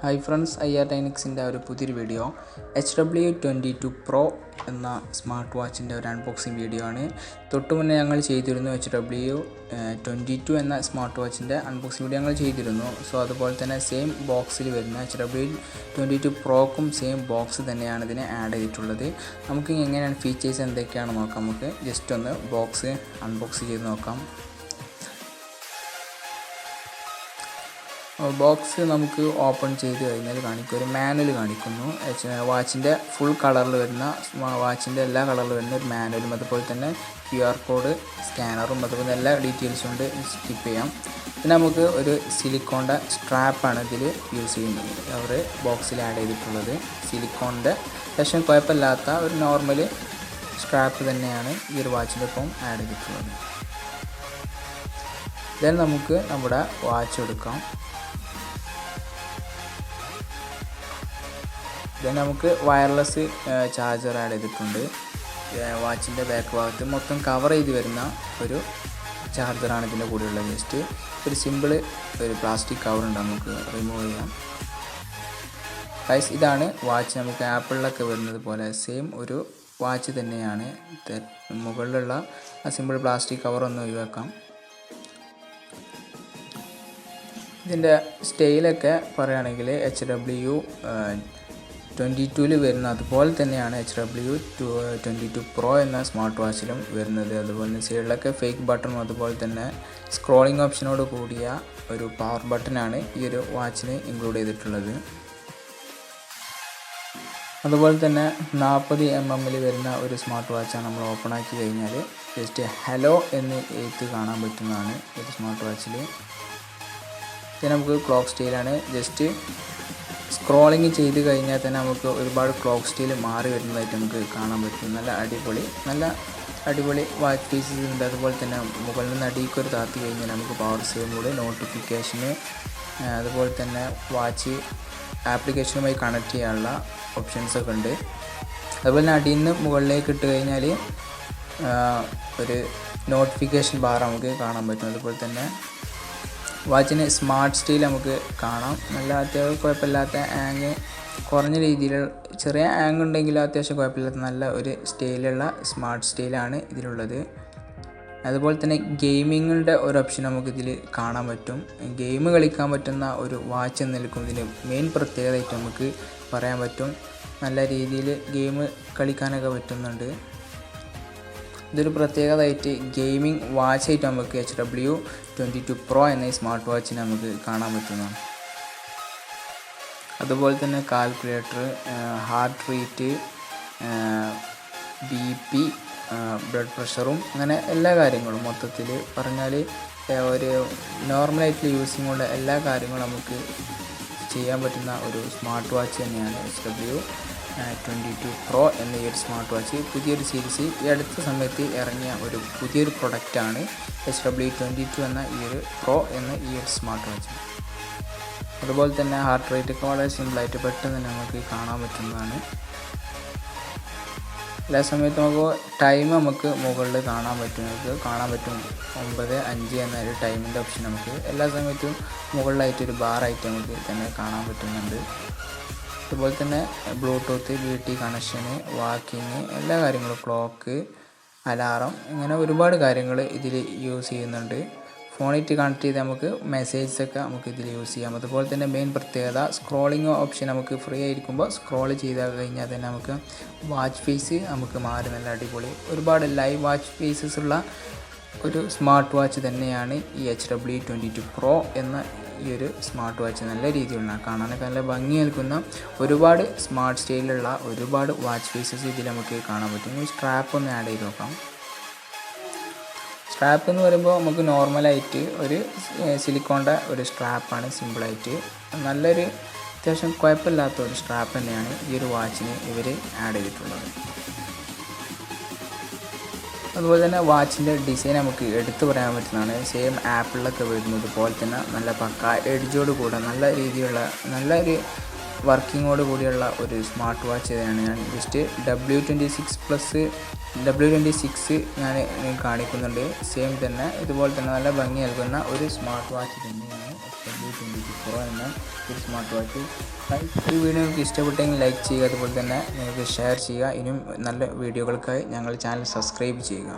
Hi friends, technicsൻ്റെ ഒരു പുതിയൊരു video hw22 Pro എന്ന സ്മാർട്ട് വാച്ചിൻ്റെ ഒരു അൺബോക്സിങ് വീഡിയോ ആണ്. തൊട്ട് മുന്നേ ഞങ്ങൾ ചെയ്തിരുന്നു hw22 എന്ന സ്മാർട്ട് വാച്ചിൻ്റെ അൺബോക്സിങ് വീഡിയോ ഞങ്ങൾ ചെയ്തിരുന്നു. സോ അതുപോലെ തന്നെ സെയിം ബോക്സിൽ വരുന്ന hw22 Proക്കും സെയിം ബോക്സ് തന്നെയാണ് ഇതിന് ആഡ് ചെയ്തിട്ടുള്ളത്. നമുക്ക് എങ്ങനെയാണ് ഫീച്ചേഴ്സ് എന്തൊക്കെയാണെന്ന് നോക്കാം. നമുക്ക് ജസ്റ്റ് ഒന്ന് ബോക്സ് അൺബോക്സ് ചെയ്ത് നോക്കാം. ബോക്സ് നമുക്ക് ഓപ്പൺ ചെയ്ത് കഴിഞ്ഞാൽ കാണിക്കും, ഒരു മാനുവൽ കാണിക്കുന്നു. വാച്ചിൻ്റെ ഫുൾ കളറിൽ വരുന്ന, വാച്ചിൻ്റെ എല്ലാ കളറിൽ വരുന്ന ഒരു മാനുവലും, അതുപോലെ തന്നെ QR കോഡ് സ്കാനറും, അതുപോലെ എല്ലാ ഡീറ്റെയിൽസും കൊണ്ട് സ്കിപ്പ് ചെയ്യാം. പിന്നെ നമുക്ക് ഒരു സിലിക്കോണിൻ്റെ സ്ട്രാപ്പാണ് ഇതിൽ യൂസ് ചെയ്യുന്നത്. അവർ ബോക്സിൽ ആഡ് ചെയ്തിട്ടുള്ളത് സിലിക്കോണിൻ്റെ പക്ഷേ കുഴപ്പമില്ലാത്ത ഒരു നോർമൽ സ്ട്രാപ്പ് തന്നെയാണ് ഈ ഒരു വാച്ചിൻ്റെ ഒപ്പം ആഡ് ചെയ്തിട്ടുള്ളത്. ദെൻ നമുക്ക് നമ്മുടെ വാച്ച് എടുക്കാം. ദെൻ നമുക്ക് വയർലെസ് ചാർജർ ആഡ് ചെയ്തിട്ടുണ്ട്. വാച്ചിൻ്റെ ബാക്ക് ഭാഗത്ത് മൊത്തം കവർ ചെയ്ത് വരുന്ന ഒരു ചാർജറാണ് ഇതിൻ്റെ കൂടെയുള്ളത്. ജസ്റ്റ് ഒരു സിമ്പിൾ ഒരു പ്ലാസ്റ്റിക് കവറുണ്ട്, നമുക്ക് റിമൂവ് ചെയ്യാം. ഗൈസ്, ഇതാണ് വാച്ച്. നമുക്ക് ആപ്പിളിലൊക്കെ വരുന്നത് പോലെ സെയിം ഒരു വാച്ച് തന്നെയാണ്. മുകളിലുള്ള ആ സിമ്പിൾ പ്ലാസ്റ്റിക് കവറൊന്ന് ഒഴിവാക്കാം. ഇതിൻ്റെ സ്റ്റൈലൊക്കെ പറയുകയാണെങ്കിൽ hw22 വരുന്ന അതുപോലെ തന്നെയാണ് hw22 Pro എന്ന സ്മാർട്ട് വാച്ചിലും വരുന്നത്. അതുപോലെ തന്നെ സൈഡിലൊക്കെ ഫേക്ക് ബട്ടണും അതുപോലെ തന്നെ സ്ക്രോളിംഗ് ഓപ്ഷനോട് കൂടിയ ഒരു പവർ ബട്ടനാണ് ഈ ഒരു വാച്ചിന് ഇൻക്ലൂഡ് ചെയ്തിട്ടുള്ളത്. അതുപോലെ തന്നെ 40 mm വരുന്ന ഒരു സ്മാർട്ട് വാച്ചാണ്. നമ്മൾ ഓപ്പൺ ആക്കി കഴിഞ്ഞാൽ ജസ്റ്റ് ഹലോ എന്ന് എഴുത്ത് കാണാൻ പറ്റുന്നതാണ് ഒരു സ്മാർട്ട് വാച്ചിൽ. ഇത് നമുക്ക് ക്ലോക്ക് സ്റ്റൈലാണ്. ജസ്റ്റ് സ്ക്രോളിങ് ചെയ്ത് കഴിഞ്ഞാൽ തന്നെ നമുക്ക് ഒരുപാട് ക്ലോക്ക് സ്റ്റൈൽ മാറി വരുന്നതായിട്ട് നമുക്ക് കാണാൻ പറ്റും. നല്ല അടിപൊളി വാച്ച് പീസസ് ഉണ്ട്. അതുപോലെ തന്നെ മുകളിൽ നിന്ന് അടിയിലേക്ക് ഒരു താത്തി കഴിഞ്ഞാൽ നമുക്ക് പവർ സേവ് മോഡ്, നോട്ടിഫിക്കേഷന്, അതുപോലെ തന്നെ വാച്ച് ആപ്ലിക്കേഷനുമായി കണക്ട് ചെയ്യാനുള്ള ഓപ്ഷൻസൊക്കെ ഉണ്ട്. അതുപോലെ തന്നെ അടിയിൽ നിന്ന് മുകളിലേക്ക് ഇട്ട് കഴിഞ്ഞാൽ ഒരു നോട്ടിഫിക്കേഷൻ ബാർ നമുക്ക് കാണാൻ പറ്റും. അതുപോലെ തന്നെ വാച്ചിന് സ്മാർട്ട് സ്റ്റൈൽ നമുക്ക് കാണാം. നല്ല അത്യാവശ്യം കുഴപ്പമില്ലാത്ത ആങ്, കുറഞ്ഞ രീതിയിൽ ചെറിയ ആങ് ഉണ്ടെങ്കിലും അത്യാവശ്യം കുഴപ്പമില്ലാത്ത നല്ല ഒരു സ്റ്റൈലുള്ള സ്മാർട്ട് സ്റ്റൈലാണ് ഇതിലുള്ളത്. അതുപോലെ തന്നെ ഗെയിമിങ്ങിൻ്റെ ഒരു ഓപ്ഷൻ നമുക്കിതിൽ കാണാൻ പറ്റും. ഗെയിം കളിക്കാൻ പറ്റുന്ന ഒരു വാച്ച് എന്ന് നിൽക്കും ഇതിന് മെയിൻ പ്രത്യേകതയായിട്ട് നമുക്ക് പറയാൻ പറ്റും. നല്ല രീതിയിൽ ഗെയിം കളിക്കാനൊക്കെ പറ്റുന്നുണ്ട്. ഇതൊരു പ്രത്യേകതയായിട്ട് ഗെയിമിംഗ് വാച്ചായിട്ട് നമുക്ക് hw22 Pro എന്ന ഈ സ്മാർട്ട് വാച്ചിന് നമുക്ക് കാണാൻ പറ്റുന്നതാണ്. അതുപോലെ തന്നെ calculator, heart rate, BP, blood പ്രഷറും, അങ്ങനെ എല്ലാ കാര്യങ്ങളും മൊത്തത്തിൽ പറഞ്ഞാൽ ഒരു നോർമലായിട്ട് യൂസിങ് ഉള്ള എല്ലാ കാര്യങ്ങളും നമുക്ക് ചെയ്യാൻ പറ്റുന്ന ഒരു സ്മാർട്ട് വാച്ച് തന്നെയാണ് hw22 Pro എന്ന ഈ ഒരു സ്മാർട്ട് വാച്ച്. പുതിയൊരു സീരീസ് ഈ അടുത്ത സമയത്ത് ഇറങ്ങിയ ഒരു പുതിയൊരു പ്രൊഡക്റ്റാണ് hw22 എന്ന ഈ ഒരു Pro എന്ന ഈ ഒരു സ്മാർട്ട് വാച്ച്. അതുപോലെ തന്നെ ഹാർട്ട് റേറ്റ് ഒക്കെ വളരെ സിമ്പിളായിട്ട് പെട്ടെന്ന് തന്നെ നമുക്ക് കാണാൻ പറ്റുന്നതാണ്. എല്ലാ സമയത്തും നമുക്ക് ടൈം നമുക്ക് മുകളിൽ കാണാൻ പറ്റും. 9:05 എന്ന ഒരു ടൈമിൻ്റെ ഓപ്ഷൻ നമുക്ക് എല്ലാ സമയത്തും മുകളിലായിട്ടൊരു ബാറായിട്ട് നമുക്ക് തന്നെ കാണാൻ പറ്റുന്നുണ്ട്. അതുപോലെ തന്നെ ബ്ലൂടൂത്ത്, BT കണക്ഷന്, വാക്കിങ്, എല്ലാ കാര്യങ്ങളും, ക്ലോക്ക്, അലാറം, ഇങ്ങനെ ഒരുപാട് കാര്യങ്ങൾ ഇതിൽ യൂസ് ചെയ്യുന്നുണ്ട്. ഫോണിട്ട് കണക്ട് ചെയ്ത് നമുക്ക് മെസ്സേജസൊക്കെ നമുക്ക് ഇതിൽ യൂസ് ചെയ്യാം. അതുപോലെ തന്നെ മെയിൻ പ്രത്യേകത സ്ക്രോളിങ് ഓപ്ഷൻ നമുക്ക് ഫ്രീ ആയിരിക്കുമ്പോൾ സ്ക്രോൾ ചെയ്ത് കഴിഞ്ഞാൽ തന്നെ നമുക്ക് വാച്ച് ഫേസ് നമുക്ക് മാറി നല്ല അടിപൊളി ഒരുപാട് ലൈവ് വാച്ച് ഫേസസ് ഉള്ള ഒരു സ്മാർട്ട് വാച്ച് തന്നെയാണ് ഈ hw22 Pro എന്ന ഈ ഒരു സ്മാർട്ട് വാച്ച്. നല്ല രീതിയിലുള്ള കാണാനൊക്കെ നല്ല ഭംഗി നൽകുന്ന ഒരുപാട് സ്മാർട്ട് സ്റ്റൈലിലുള്ള ഒരുപാട് വാച്ച് ഫേസസ് ഇതിൽ നമുക്ക് കാണാൻ പറ്റും. ഈ സ്ട്രാപ്പ് ഒന്ന് ആഡ് ചെയ്ത് നോക്കാം. സ്ട്രാപ്പ് എന്ന് പറയുമ്പോൾ നമുക്ക് നോർമലായിട്ട് ഒരു സിലിക്കോണിൻ്റെ ഒരു സ്ട്രാപ്പാണ്. സിമ്പിളായിട്ട് നല്ലൊരു അത്യാവശ്യം കുഴപ്പമില്ലാത്ത ഒരു സ്ട്രാപ്പ് തന്നെയാണ് ഈ ഒരു വാച്ചിന് ഇവർ ആഡ് ചെയ്തിട്ടുള്ളത്. അതുപോലെ തന്നെ വാച്ചിൻ്റെ ഡിസൈൻ നമുക്ക് എടുത്തു പറയാൻ പറ്റുന്നതാണ്. സെയിം ആപ്പിളിലൊക്കെ വരുന്നത് പോലെ തന്നെ നല്ല പക്ക എഡ്ജോട് കൂടെ നല്ല രീതിയിലുള്ള നല്ലൊരു വർക്കിങ്ങോട് കൂടിയുള്ള ഒരു സ്മാർട്ട് വാച്ച് തന്നെയാണ്. ഞാൻ ജസ്റ്റ് W26 ഞാൻ കാണിക്കുന്നുണ്ട്. സെയിം തന്നെ ഇതുപോലെ തന്നെ നല്ല ഭംഗി നൽകുന്ന ഒരു സ്മാർട്ട് വാച്ച് തന്നെയാണ് hw22 Pro എന്ന ഒരു സ്മാർട്ട് വാച്ച്. ഈ വീഡിയോ നിങ്ങൾക്ക് ഇഷ്ടപ്പെട്ടെങ്കിൽ ലൈക്ക് ചെയ്യുക, അതുപോലെ തന്നെ നിങ്ങൾക്ക് ഷെയർ ചെയ്യുക. ഇനിയും നല്ല വീഡിയോകൾക്കായി ഞങ്ങൾ ചാനൽ സബ്സ്ക്രൈബ് ചെയ്യുക.